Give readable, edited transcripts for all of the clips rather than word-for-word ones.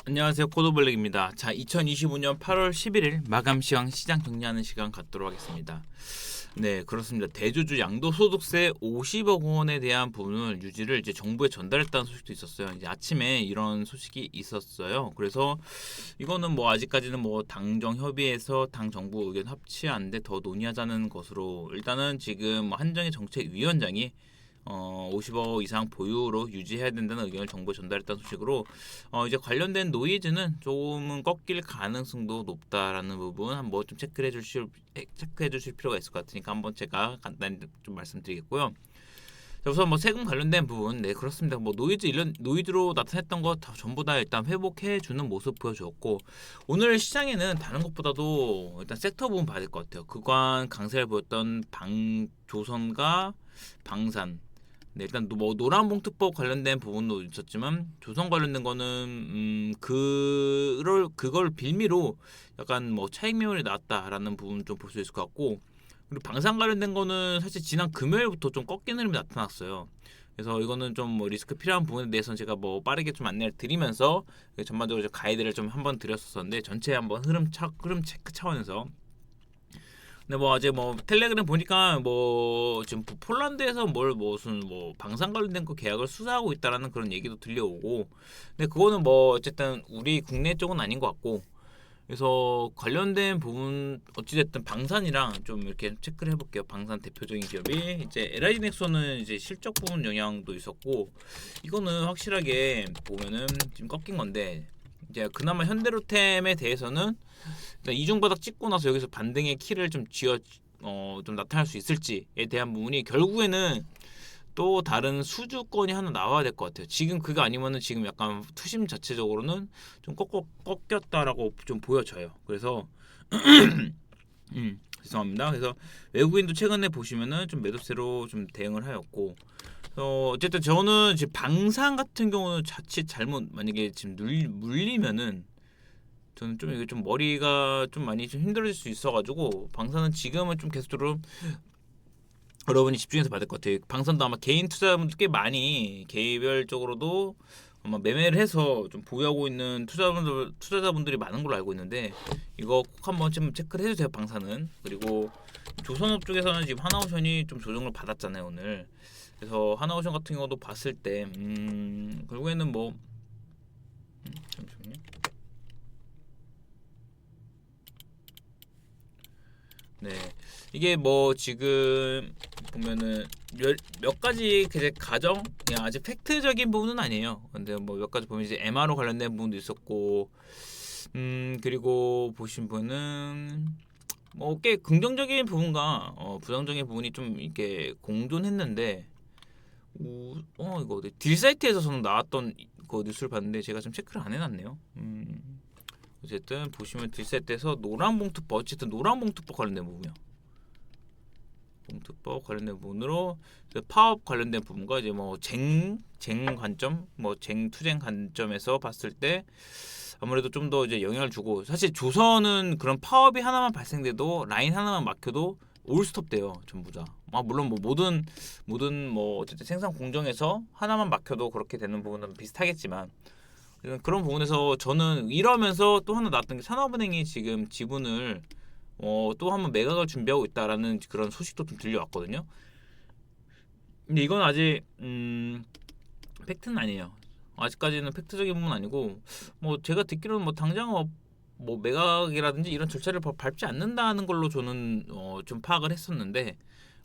안녕하세요. 코드블랙입니다. 자, 2025년 8월 11일 마감 시황 시장 정리하는 시간 갖도록 하겠습니다. 네, 그렇습니다. 대주주 양도소득세 50억 원에 대한 부분을 유지를 이제 정부에 전달했다는 소식도 있었어요. 이제 아침에 이런 소식이 있었어요. 그래서 이거는 뭐 아직까지는 뭐 당정 협의해서 당 정부 의견 합치한데 더 논의하자는 것으로 일단은 지금 한정희 정책위원장이 50억 이상 보유로 유지해야 된다는 의견을 정부에 전달했다는 소식으로 이제 관련된 노이즈는 조금은 꺾일 가능성도 높다라는 부분 한번 좀 체크해 주실 필요가 있을 것 같으니까 한번 제가 간단히 좀 말씀드리겠고요. 자, 우선 뭐 세금 관련된 부분, 네 그렇습니다. 뭐 노이즈로 나타냈던 거 다 전부 다 일단 회복해 주는 모습 보여주었고 오늘 시장에는 다른 것보다도 일단 섹터 부분 봐야 될 것 같아요. 그간 강세를 보였던 조선과 방산. 네, 일단 뭐 노란봉투법 관련된 부분도 있었지만 조선 관련된 거는 그걸 빌미로 약간 뭐 차익 매물이 나왔다라는 부분 좀 볼 수 있을 것 같고 그리고 방산 관련된 거는 사실 지난 금요일부터 좀 꺾이는 흐름이 나타났어요. 그래서 이거는 좀 뭐 리스크 필요한 부분에 대해서는 제가 뭐 빠르게 좀 안내를 드리면서 전반적으로 가이드를 좀 한번 드렸었는데 전체 한번 흐름 체크 차원에서 근데 뭐 어제 뭐 텔레그램 보니까 뭐 지금 폴란드에서 뭘 무슨 뭐 방산 관련된 거 계약을 수사하고 있다라는 그런 얘기도 들려오고 근데 그거는 뭐 어쨌든 우리 국내 쪽은 아닌 것 같고 그래서 관련된 부분 어찌됐든 방산이랑 좀 이렇게 체크를 해볼게요. 방산 대표적인 기업이 이제 LIG 넥슨은 이제 실적 부분 영향도 있었고 이거는 확실하게 보면은 지금 꺾인 건데 이제 그나마 현대로템에 대해서는 이중바닥 찍고 나서 여기서 반등의 키를 좀 좀 나타날 수 있을지에 대한 부분이 결국에는 또 다른 수주권이 하나 나와야 될 것 같아요. 지금 그거 아니면은 지금 약간 투심 자체적으로는 좀 꺾였다라고 좀 보여져요. 그래서 죄송합니다. 그래서 외국인도 최근에 보시면은 좀 매도세로 좀 대응을 하였고 어쨌든 저는 지금 방산 같은 경우는 자칫 잘못 만약에 지금 물리면은 저는 좀 이게 좀 머리가 좀 많이 좀 힘들어질 수 있어가지고 방산은 지금은 좀 계속적으로 여러분이 집중해서 받을 것 같아요. 방산도 아마 개인 투자자분들 꽤 많이 개별적으로도 아마 매매를 해서 좀 보유하고 있는 투자자분들이 많은 걸로 알고 있는데 이거 꼭 한번 좀 체크를 해주세요. 방산은 그리고 조선업 쪽에서는 지금 하나오션이 좀 조정을 받았잖아요 오늘. 그래서 하나오션 같은 경우도 봤을 때 결국에는 뭐 잠시만요. 네, 이게 뭐 지금 보면은 몇 가지 이제 가정, 그냥 아직 팩트적인 부분은 아니에요. 근데 뭐 몇 가지 보면 이제 MR로 관련된 부분도 있었고, 그리고 보신 분은 뭐 꽤 긍정적인 부분과 부정적인 부분이 좀 이렇게 공존했는데, 이거 딜 사이트에서 저는 나왔던 그 뉴스를 봤는데 제가 좀 체크를 안 해놨네요. 어쨌든 보시면 딜셋에서 노란봉투법 어쨌든 노란봉투법 관련된 부분이요. 봉투법 관련된 부분으로 파업 관련된 부분과 이제 뭐 쟁 관점, 뭐 투쟁 관점에서 봤을 때 아무래도 좀 더 이제 영향을 주고 사실 조선은 그런 파업이 하나만 발생돼도 라인 하나만 막혀도 올스톱 돼요 전부 다. 물론 뭐 모든 뭐 어쨌든 생산 공정에서 하나만 막혀도 그렇게 되는 부분은 비슷하겠지만 그런 부분에서 저는 이러면서 또 하나 나왔던 게 산업은행이 지금 지분을 또 한번 매각을 준비하고 있다라는 그런 소식도 좀 들려왔거든요. 근데 이건 아직 팩트는 아니에요. 아직까지는 팩트적인 부분은 아니고 뭐 제가 듣기로는 뭐 당장 뭐 매각이라든지 이런 절차를 밟지 않는다는 걸로 저는 좀 파악을 했었는데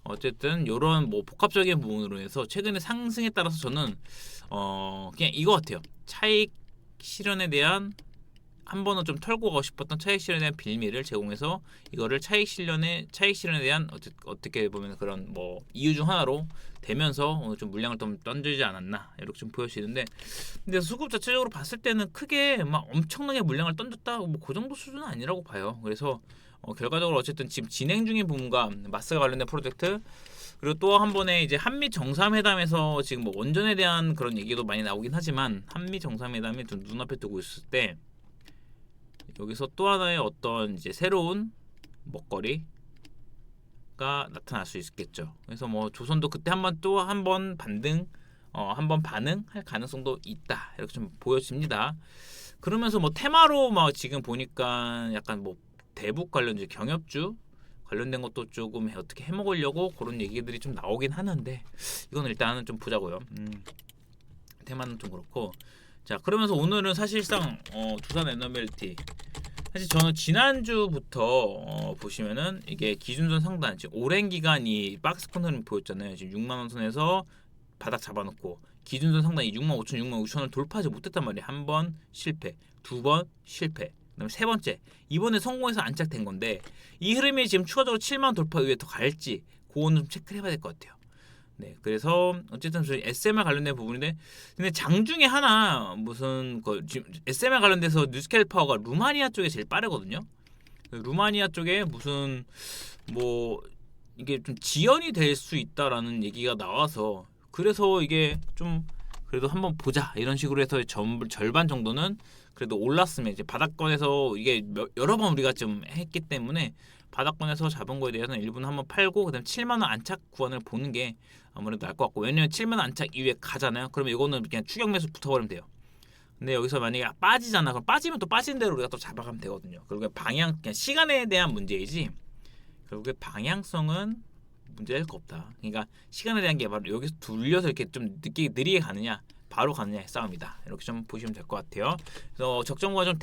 어쨌든 이런 뭐 복합적인 부분으로 해서 최근의 상승에 따라서 저는 그냥 이거 같아요. 차익 실현에 대한 한 번은 좀 털고 가고 싶었던 차익 실현에 대한 빌미를 제공해서 이거를 차익 실현에 대한 어떻게 보면 그런 뭐 이유 중 하나로 되면서 오늘 좀 물량을 좀 던지지 않았나 이렇게 좀 보여지는데 근데 수급 자체적으로 봤을 때는 크게 막 엄청나게 물량을 던졌다 뭐 그 정도 수준은 아니라고 봐요. 그래서 결과적으로 어쨌든 지금 진행 중인 부분과 마스가 관련된 프로젝트 그리고 또 한 번에 이제 한미 정상회담에서 지금 뭐 원전에 대한 그런 얘기도 많이 나오긴 하지만 한미 정상회담이 좀 눈앞에 두고 있을 때 여기서 또 하나의 어떤 이제 새로운 먹거리가 나타날 수 있겠죠. 그래서 뭐 조선도 그때 한 번 반등할 가능성도 있다. 이렇게 좀 보여집니다. 그러면서 뭐 테마로 막 지금 보니까 약간 뭐 대북 관련주, 경협주 관련된 것도 조금 어떻게 해먹으려고 그런 얘기들이 좀 나오긴 하는데 이건 일단은 좀 보자고요. 테마는 좀 그렇고. 자, 그러면서 오늘은 사실상 두산 에너멜티, 사실 저는 지난주부터 보시면은 이게 기준선 상단 지금 오랜 기간 이 박스권 흐름 보였잖아요. 지금 6만 원 선에서 바닥 잡아놓고 기준선 상단이 6만 5천, 6만 6천을 돌파하지 못했단 말이에요. 한 번 실패, 두 번 실패, 그다음에 세 번째 이번에 성공해서 안착된 건데 이 흐름이 지금 추가적으로 7만 돌파 이후에 더 갈지 그거는 좀 체크를 해봐야 될 것 같아요. 네, 그래서 어쨌든 저희 SMR 관련된 부분인데, 근데 장중에 하나 무슨 지금 SMR 관련돼서 뉴스캘퍼가 루마니아 쪽에 제일 빠르거든요. 루마니아 쪽에 무슨 뭐 이게 좀 지연이 될 수 있다라는 얘기가 나와서 그래서 이게 좀 그래도 한번 보자 이런 식으로 해서 절반 정도는 그래도 올랐으면 이제 바닥권에서 이게 여러 번 우리가 좀 했기 때문에 바닥권에서 잡은 거에 대해서는 일부는 한번 팔고 그다음 7만 원 안착 구간을 보는 게 아무래도 나을 것 같고, 왜냐면 7만 원 안착 이후에 가잖아요. 그러면 이거는 그냥 추격 매수 붙어버리면 돼요. 근데 여기서 만약에 빠지잖아. 그럼 빠지면 또 빠진 대로 우리가 또 잡아가면 되거든요. 그리고 방향 그냥 시간에 대한 문제이지 결국에 방향성은 문제될 거 없다. 그러니까 시간에 대한 게 바로 여기서 둘려서 이렇게 좀 느리게 가느냐 바로 가느냐의 싸움이다. 이렇게 좀 보시면 될 것 같아요. 그래서 적정과 좀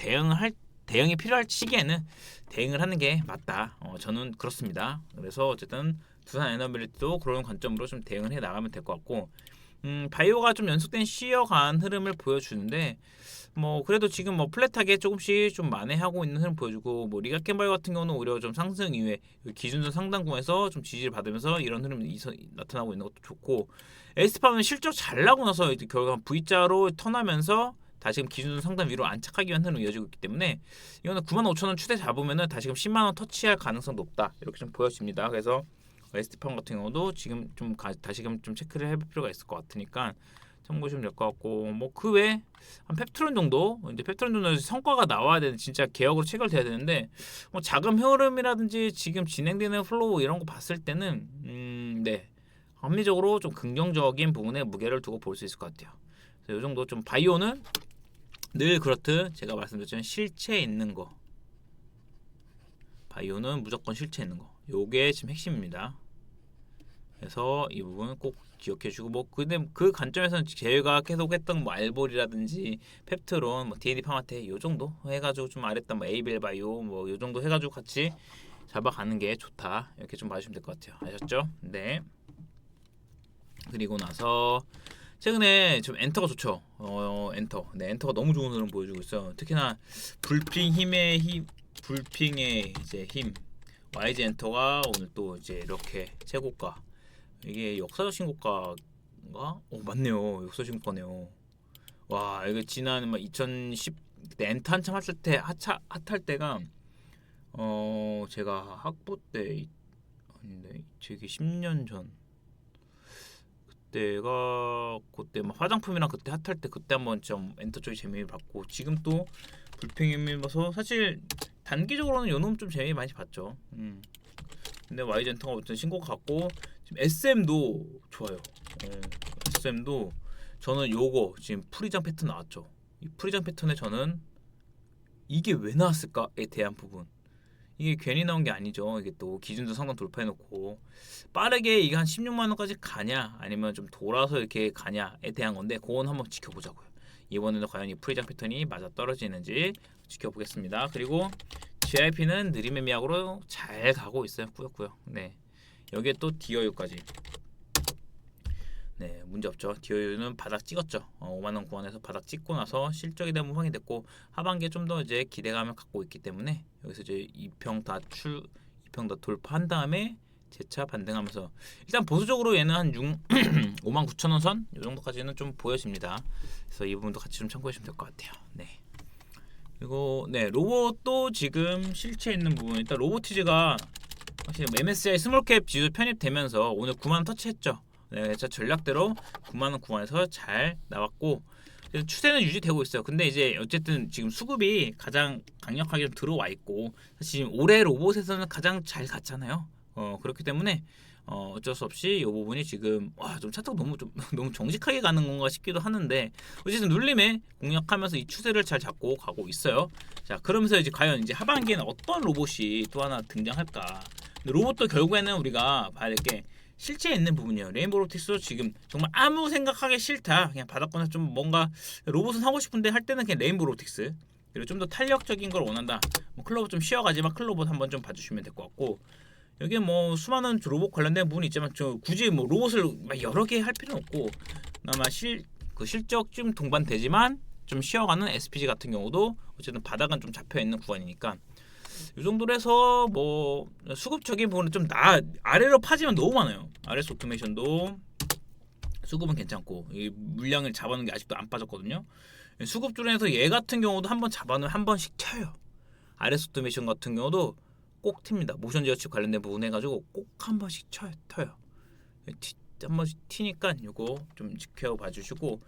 대응이 필요할 시기에는 대응을 하는 게 맞다. 저는 그렇습니다. 그래서 어쨌든 두산 에너빌리티도 그런 관점으로 좀 대응을 해 나가면 될 것 같고, 바이오가 좀 연속된 쉬어간 흐름을 보여주는데 뭐 그래도 지금 뭐 플랫하게 조금씩 좀 만회하고 있는 흐름 보여주고, 뭐 리가켄바이오 같은 경우는 오히려 좀 상승 이후에 기준선 상단권에서 좀 지지를 받으면서 이런 흐름이 나타나고 있는 것도 좋고, 에스파는 실적 잘 나고 나서 이제 결국 V자로 턴하면서 다시금 기준선 상단 위로 안착하기 위한 흐름이 이어지고 있기 때문에 이거는 95,000원 추세 잡으면은 다시금 10만 원 터치할 가능성 높다 이렇게 좀 보여집니다. 그래서 에스티팜 같은 경우도 지금 좀 다시금 좀 체크를 해볼 필요가 있을 것 같으니까 참고하시면 될 것 같고, 뭐 그 외에 한 펩트론 정도, 이제 펩트론 정도 성과가 나와야 되는, 진짜 개혁으로 체결돼야 되는데 뭐 자금 흐름이라든지 지금 진행되는 플로우 이런 거 봤을 때는 네, 합리적으로 좀 긍정적인 부분에 무게를 두고 볼 수 있을 것 같아요. 그래서 이 정도. 좀 바이오는 늘 그렇듯 제가 말씀드렸지만 실체 있는 거, 바이오는 무조건 실체 있는 거, 요게 지금 핵심입니다. 그래서 이 부분 꼭 기억해주고, 뭐 근데 그 관점에서는 제가 계속했던 뭐 알볼이라든지 펩트론, 뭐 D&D 파마테 요 정도 해가지고 좀 아랬던 뭐 에이벨 바이오 뭐 요 정도 해가지고 같이 잡아가는 게 좋다 이렇게 좀 봐주시면 될 것 같아요. 아셨죠? 네. 그리고 나서 최근에 좀 엔터가 좋죠. 엔터. 네, 엔터가 너무 좋은 흐름 보여주고 있어요. 특히나 불핑의 이제 힘. YG 엔터가 오늘 또 이제 이렇게 최고가. 이게 역사적 신고가인가? 맞네요. 역사적 신고가네요. 와, 이거 지난 막 2010 그때 엔터 한참 핫할 때가 제가 학부 때 아닌데 저기 10년 전 그때 막 화장품이랑 그때 핫할 때 그때 한번 좀 엔터 쪽이 재미를 봤고, 지금 또 불평이 봐서 사실 단기적으로는 요놈 좀 재미 많이 봤죠. 근데 YG 엔터가 어떤 신고 같고, 지금 SM도 좋아요. SM도 저는 요거 지금 프리장 패턴 나왔죠. 이 프리장 패턴에 저는 이게 왜 나왔을까에 대한 부분, 이게 괜히 나온 게 아니죠. 이게 또 기준도 상단 돌파해놓고 빠르게 이게 한 16만 원까지 가냐 아니면 좀 돌아서 이렇게 가냐에 대한 건데, 그건 한번 지켜보자고요. 이번에는 과연 이 프리장 패턴이 맞아 떨어지는지 지켜보겠습니다. 그리고 GIP는 느림의 미학으로 잘 가고 있어요. 꾸역꾸역. 네, 여기에 또 디어유까지. 네, 문제 없죠. 디어유는 바닥 찍었죠. 5만 원 구간에서 바닥 찍고 나서 실적에 대한 부분이 됐고, 하반기에 좀 더 이제 기대감을 갖고 있기 때문에 여기서 이제 2평 다 돌파한 다음에 재차 반등하면서 일단 보수적으로 얘는 한 5만 9천 원 선 이 정도까지는 좀 보여집니다. 그래서 이 부분도 같이 좀 참고해 주시면 될 것 같아요. 네. 그리고 네, 로봇도 지금 실체 있는 부분, 일단 로보티즈가 확실히 MSCI 스몰캡 지수 편입되면서 오늘 9만 원 터치했죠. 네, 자 전략대로 9만 원 구간에서 잘 나왔고 추세는 유지되고 있어요. 근데 이제 어쨌든 지금 수급이 가장 강력하게 좀 들어와 있고, 사실 지금 올해 로봇에서는 가장 잘 갔잖아요. 그렇기 때문에 어쩔 수 없이 이 부분이 지금 좀 차트가 좀 너무 정직하게 가는 건가 싶기도 하는데 어쨌든 눌림에 공략하면서 이 추세를 잘 잡고 가고 있어요. 자, 그러면서 이제 과연 이제 하반기에는 어떤 로봇이 또 하나 등장할까? 근데 로봇도 결국에는 우리가 봐야 될 게 실체에 있는 부분이에요. 레인보우 로보틱스도 지금 정말 아무 생각하기 싫다. 그냥 바닥권에서 좀 뭔가 로봇은 하고 싶은데 할 때는 그냥 레인보우 로보틱스. 그리고 좀 더 탄력적인 걸 원한다. 뭐 클로버 좀 쉬어가지만 클로버 한번 좀 봐주시면 될 것 같고 여기 뭐 수많은 로봇 관련된 부분이 있지만 저 굳이 뭐 로봇을 막 여러 개 할 필요는 없고 아마 그 실적 좀 동반되지만 좀 쉬어가는 SPG 같은 경우도 어쨌든 바닥은 좀 잡혀 있는 구간이니까 이 정도로 해서 뭐 수급적인 부분은 좀 아래로 파지면 너무 많아요. RS 오토메이션도 수급은 괜찮고 이 물량을 잡아놓은 게 아직도 안 빠졌거든요. 수급 중에서 얘 같은 경우도 한번 잡아놓으면 한 번씩 튀어요. RS 오토메이션 같은 경우도 꼭 튑니다. 모션 제어칩 관련된 부분 해가지고 꼭 한 번씩 튀어요. 한 번씩 튀니까 이거 좀 지켜봐 주시고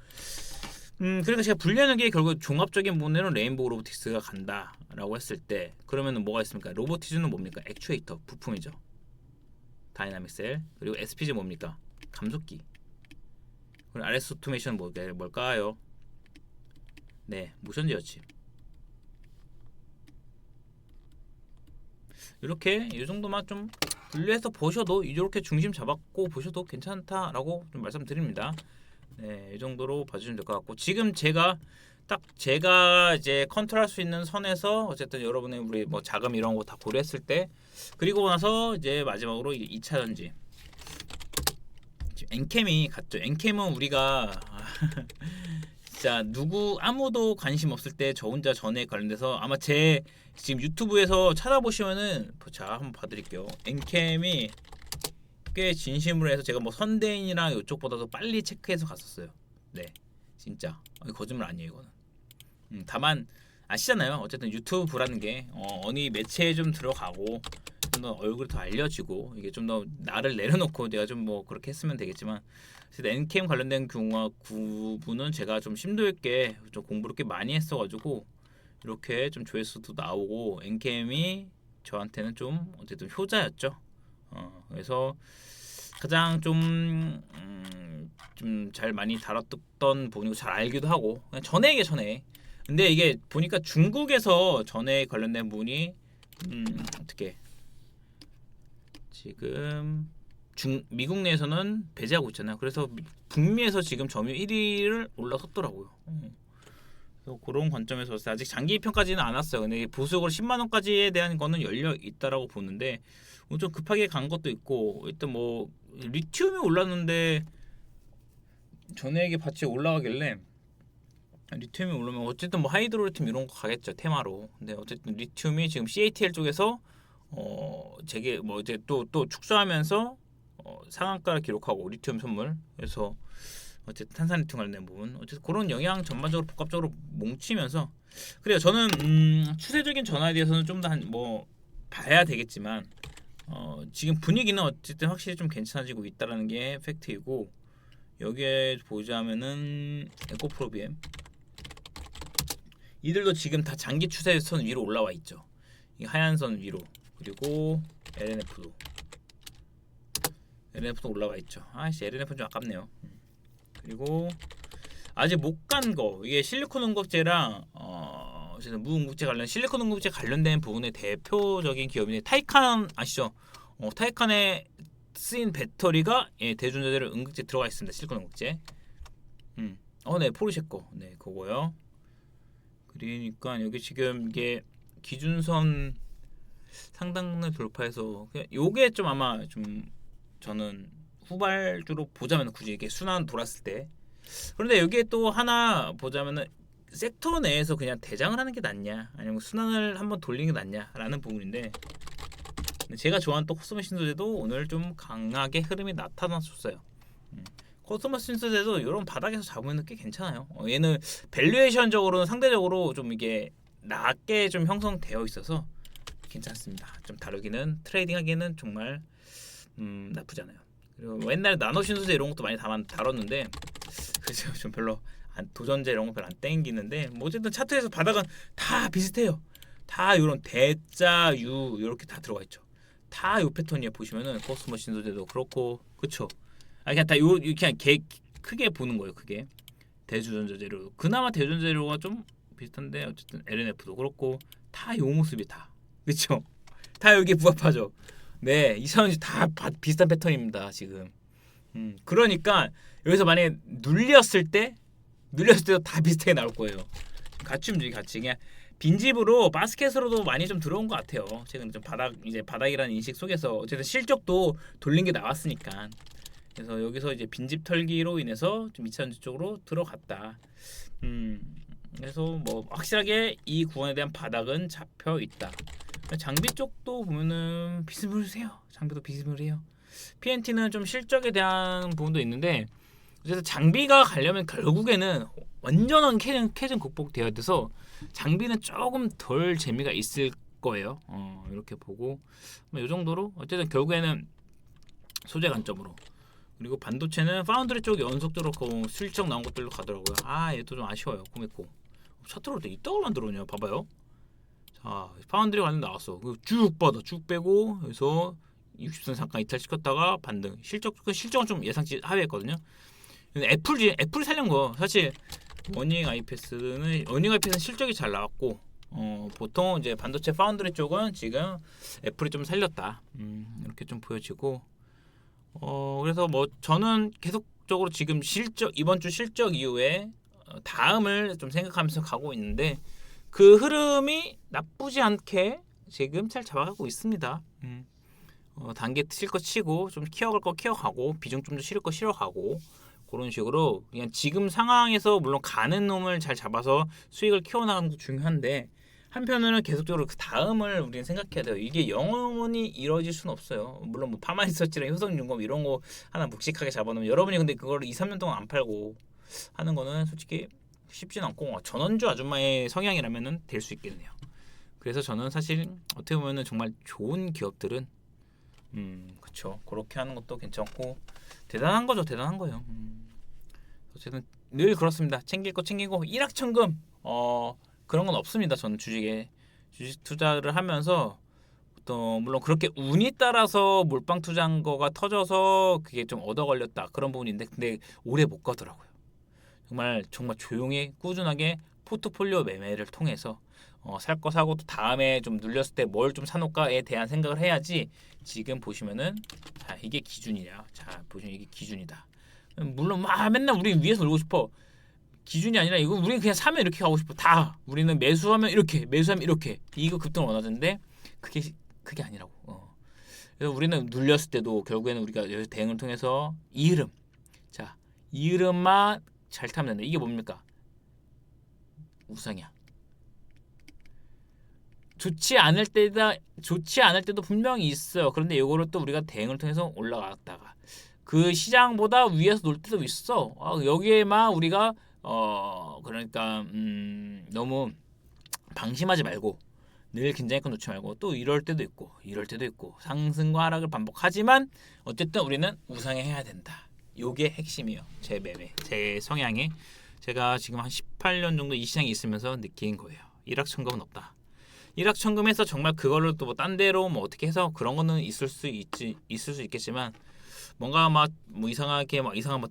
그러니까 제가 분류하는 게 결국 종합적인 부분에는 레인보우 로보틱스가 간다라고 했을 때 그러면은 뭐가 있습니까? 로보티즈는 뭡니까? 액추에이터 부품이죠. 다이나믹 셀. 그리고 SPG 뭡니까? 감속기. 그리고 RS 오토메이션 뭘까요? 네, 모션 제어칩. 이렇게 이 정도만 좀 분류해서 보셔도 이렇게 중심 잡았고 보셔도 괜찮다라고 좀 말씀드립니다. 네, 이 정도로 봐주시면 될 것 같고 지금 제가 이제 컨트롤할 수 있는 선에서 어쨌든 여러분의 우리 뭐 자금 이런 거 다 고려했을 때 그리고 나서 이제 마지막으로 2차 전지 엔캠이 갔죠. 엔캠은 우리가 진짜 아무도 관심 없을 때 저 혼자 전에 관련돼서 아마 제 지금 유튜브에서 찾아보시면은 자 한번 봐드릴게요. 엔캠이 꽤 진심으로 해서 제가 뭐 선대인이랑 이쪽보다도 빨리 체크해서 갔었어요. 네, 진짜 거짓말 아니에요 이거는. 다만 아시잖아요. 어쨌든 유튜브라는 게 어느 매체에 좀 들어가고 좀 더 얼굴이 더 알려지고 이게 좀 더 나를 내려놓고 내가 좀 뭐 그렇게 했으면 되겠지만 엔캠 관련된 부분은 제가 좀 심도 있게 좀 공부를 꽤 많이 했어가지고 이렇게 좀 조회수도 나오고 엔캠이 저한테는 좀 어쨌든 효자였죠. 그래서 가장 좀 잘 많이 다뤘던 부분이고 잘 알기도 하고 그냥 전에 근데 이게 보니까 중국에서 전에 관련된 부분이 어떻게 지금 미국 내에서는 배제하고 있잖아요. 그래서 북미에서 지금 점유율 1위를 올라섰더라고요. 그래서 그런 관점에서 아직 장기 입형까지는 안 왔어요. 근데 보수적으로 10만 원까지에 대한 거는 열려 있다라고 보는데 좀 급하게 간 것도 있고 일단 뭐 리튬이 올랐는데 전액의 가치 올라가길래 리튬이 오르면 어쨌든 뭐 하이드로 리튬 이런 거 가겠죠 테마로. 근데 어쨌든 리튬이 지금 CATL 쪽에서 제게 뭐 이제 또 축소하면서 상한가를 기록하고 리튬 선물 그래서 어쨌든 탄산리튬 관련된 부분 어쨌든 그런 영향 전반적으로 복합적으로 뭉치면서 그래요. 저는 추세적인 전환에 대해서는 좀 더 뭐 봐야 되겠지만 지금 분위기는 어쨌든 확실히 좀 괜찮아지고 있다라는 게 팩트이고 여기에 보자면은 에코프로비엠 이들도 지금 다 장기 추세선 위로 올라와 있죠. 이 하얀 선 위로 그리고 LNF도 올라와 있죠. 아씨 LNF는 좀 아깝네요. 그리고 아직 못 간 거 이게 실리콘 응급제랑 무응급제 관련 실리콘 응급제 관련된 부분의 대표적인 기업인데 타이칸 아시죠? 타이칸에 쓰인 배터리가 대중자재를 응급제 들어가 있습니다. 실리콘 응급제. 네 포르쉐 거. 네 그거요. 그러니까 여기 지금 이게 기준선 상단을 돌파해서 요게 좀 아마 좀 저는 후발주로 보자면 굳이 이게 순환 돌았을 때 그런데 여기에 또 하나 보자면은 섹터 내에서 그냥 대장을 하는 게 낫냐 아니면 순환을 한번 돌리는 게 낫냐라는 부분인데 제가 좋아하는 또 코스모 신소재도 오늘 좀 강하게 흐름이 나타났었어요. 코스모 신소재도 이런 바닥에서 잡으면 꽤 괜찮아요. 얘는 밸류에이션적으로는 상대적으로 좀 이게 낮게 좀 형성되어 있어서 괜찮습니다. 좀 다루기는 트레이딩하기는 정말 나쁘지 않아요. 그리고 옛날에 나노 신소재 이런 것도 많이 다뤘는데 그래서 좀 별로 도전제 이런 거 별로 안 땡기는데 뭐 어쨌든 차트에서 바닥은 다 비슷해요. 다 이런 대자 유 이렇게 다 들어가 있죠. 다 요 패턴이에요. 보시면은 코스모신 소재도 그렇고, 그쵸? 아 그냥 다 요 그냥 크게 보는 거예요. 크게 대주전자 재료. 그나마 대주전자 재료가 좀 비슷한데 어쨌든 LNF도 그렇고 다 요 모습이 다, 그쵸? 다 여기 부합하죠. 네, 이상은 다 비슷한 패턴입니다 지금. 그러니까 여기서 만약에 눌렸을 때도 다 비슷하게 나올 거예요. 같이 움직이 같이 그냥 빈집으로 바스켓으로도 많이 좀 들어온 것 같아요. 최근 좀 바닥이라는 인식 속에서 어쨌든 실적도 돌린 게 나왔으니까. 그래서 여기서 이제 빈집 털기로 인해서 좀 2차전지 쪽으로 들어갔다. 그래서 뭐 확실하게 이 구간에 대한 바닥은 잡혀 있다. 장비 쪽도 보면은 비스무리해요. 장비도 비스무리해요. PNT는 좀 실적에 대한 부분도 있는데 그래서 장비가 가려면 결국에는 완전한 캐전 극복되어야 돼서 장비는 조금 덜 재미가 있을 거예요. 이렇게 보고 이 정도로 어쨌든 결국에는 소재 관점으로, 그리고 반도체는 파운드리 쪽 연속적으로 실적 나온 것들로 가더라고요. 아 얘도 좀 아쉬워요. 코미코 차트로 때 이따가 들어오냐 봐봐요. 자 파운드리 관련 나왔어. 쭉 빼고 그래서 60선 잠깐 이탈시켰다가 반등. 실적은 좀 예상치 하회했거든요. 애플이 살린 거 사실. 어닝 아이패스는 실적이 잘 나왔고 보통 이제 반도체 파운드리 쪽은 지금 애플이 좀 살렸다. 이렇게 좀 보여지고 그래서 뭐 저는 계속적으로 지금 이번 주 실적 이후에 다음을 좀 생각하면서 가고 있는데 그 흐름이 나쁘지 않게 지금 잘 잡아가고 있습니다. 단계 실거 치고 좀 키워갈 거 키워가고 비중 좀 더 실을 거 실어가고 그런 식으로 그냥 지금 상황에서 물론 가는 놈을 잘 잡아서 수익을 키워나가는 것도 중요한데 한편으로는 계속적으로 그 다음을 우리는 생각해야 돼요. 이게 영원히 이루어질 수는 없어요. 물론 뭐 파마리서치랑 효성중공업 이런 거 하나 묵직하게 잡아놓으면 여러분이 근데 그걸 2-3년 동안 안 팔고 하는 거는 솔직히 쉽진 않고 전원주 아줌마의 성향이라면은 될 수 있겠네요. 그래서 저는 사실 어떻게 보면은 정말 좋은 기업들은 그쵸, 그렇게 하는 것도 괜찮고 대단한 거죠. 대단한 거예요. 어쨌든 늘 그렇습니다. 챙길 거 챙기고 일확천금 그런 건 없습니다. 저는 주식 투자를 하면서 또 물론 그렇게 운이 따라서 몰빵 투자한 거가 터져서 그게 좀 얻어 걸렸다 그런 부분인데 근데 오래 못 가더라고요. 정말 조용히 꾸준하게 포트폴리오 매매를 통해서 살 거 사고 또 다음에 좀 눌렸을 때 뭘 좀 사놓을까에 대한 생각을 해야지. 지금 보시면은 자 이게 기준이야. 자 보시면 이게 기준이다. 물론 맨날 우리 위에서 놀고 싶어. 기준이 아니라 이거 우리는 그냥 사면 이렇게 가고 싶어. 다 우리는 매수하면 이렇게 이거 급등을 원하는데 그게 아니라고. 그래서 우리는 눌렸을 때도 결국에는 우리가 여기서 대응을 통해서 이 흐름만 잘 타면 된다. 이게 뭡니까? 우상이야. 좋지 않을 때도 분명히 있어요. 그런데 이거를 또 우리가 대응을 통해서 올라갔다가 그 시장보다 위에서 놀 때도 있어. 여기에만 우리가 그러니까 너무 방심하지 말고 늘 긴장감 놓지 말고 또 이럴 때도 있고 상승과 하락을 반복하지만 어쨌든 우리는 우상에 해야 된다. 요게 핵심이에요. 제 매매, 제 성향에 제가 지금 한 18년 정도 이 시장에 있으면서 느낀 거예요. 일확천금은 없다. 일확천금해서 정말 그거를 또 뭐 딴 데로 뭐 어떻게 해서 그런 거는 있을 수 있겠지만 뭔가 뭐 이상한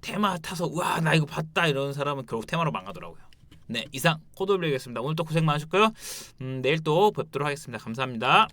테마 타서 우와 나 이거 봤다 이런 사람은 결국 테마로 망하더라고요. 네, 이상 코드블랙이었습니다. 오늘 또 고생 많으셨고요. 내일 또 뵙도록 하겠습니다. 감사합니다.